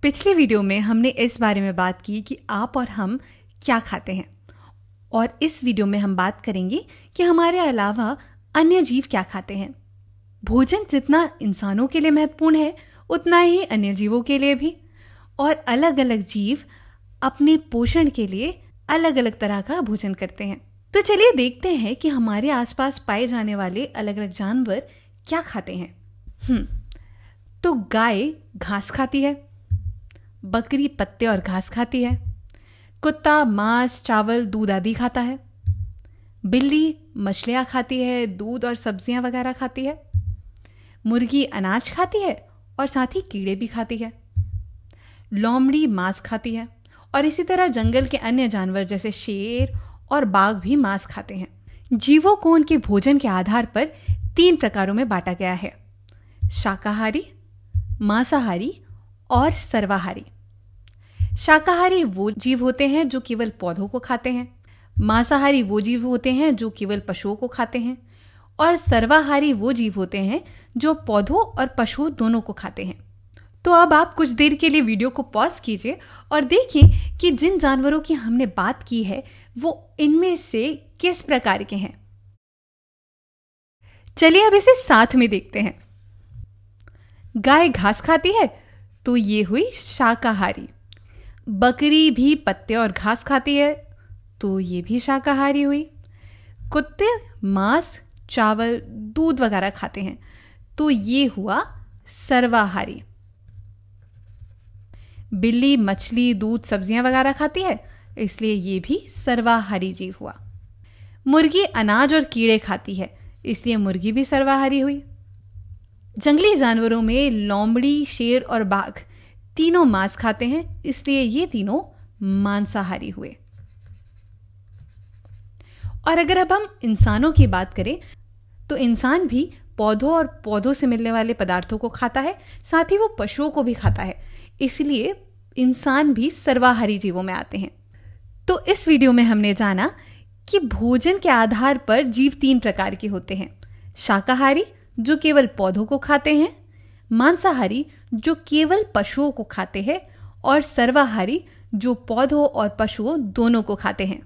पिछले वीडियो में हमने इस बारे में बात की कि आप और हम क्या खाते हैं, और इस वीडियो में हम बात करेंगे कि हमारे अलावा अन्य जीव क्या खाते हैं। भोजन जितना इंसानों के लिए महत्वपूर्ण है, उतना ही अन्य जीवों के लिए भी। और अलग अलग जीव अपने पोषण के लिए अलग अलग तरह का भोजन करते हैं। तो चलिए देखते हैं कि हमारे आसपास पाए जाने वाले अलग अलग जानवर क्या खाते हैं। तो गाय घास खाती है, बकरी पत्ते और घास खाती है, कुत्ता मांस, चावल, दूध आदि खाता है, बिल्ली मछलियाँ खाती है, दूध और सब्जियाँ वगैरह खाती है, मुर्गी अनाज खाती है और साथ ही कीड़े भी खाती है, लोमड़ी मांस खाती है, और इसी तरह जंगल के अन्य जानवर जैसे शेर और बाघ भी मांस खाते हैं। जीवों को उनके भोजन के आधार पर 3 प्रकारों में बांटा गया है: शाकाहारी, मांसाहारी और सर्वाहारी। शाकाहारी वो जीव होते हैं जो केवल पौधों को खाते हैं, मांसाहारी वो जीव होते हैं जो केवल पशुओं को खाते हैं, और सर्वाहारी वो जीव होते हैं जो पौधों और पशुओं दोनों को खाते हैं। तो अब आप कुछ देर के लिए वीडियो को पॉज कीजिए और देखिए कि जिन जानवरों की हमने बात की है वो इनमें से किस प्रकार के हैं। चलिए अब इसे साथ में देखते हैं। गाय घास खाती है तो ये हुई शाकाहारी। बकरी भी पत्ते और घास खाती है तो ये भी शाकाहारी हुई। कुत्ते मांस, चावल, दूध वगैरह खाते हैं तो ये हुआ सर्वाहारी। बिल्ली मछली, दूध, सब्जियां वगैरह खाती है, इसलिए ये भी सर्वाहारी जीव हुआ। मुर्गी अनाज और कीड़े खाती है, इसलिए मुर्गी भी सर्वाहारी हुई। जंगली जानवरों में लोमड़ी, शेर और बाघ तीनों मांस खाते हैं, इसलिए ये तीनों मांसाहारी हुए। और अगर अब हम इंसानों की बात करें तो इंसान भी पौधों और पौधों से मिलने वाले पदार्थों को खाता है, साथ ही वो पशुओं को भी खाता है, इसलिए इंसान भी सर्वाहारी जीवों में आते हैं। तो इस वीडियो में हमने जाना कि भोजन के आधार पर जीव 3 प्रकार के होते हैं: शाकाहारी जो केवल पौधों को खाते हैं, मांसाहारी जो केवल पशुओं को खाते हैं, और सर्वाहारी जो पौधों और पशुओं दोनों को खाते हैं।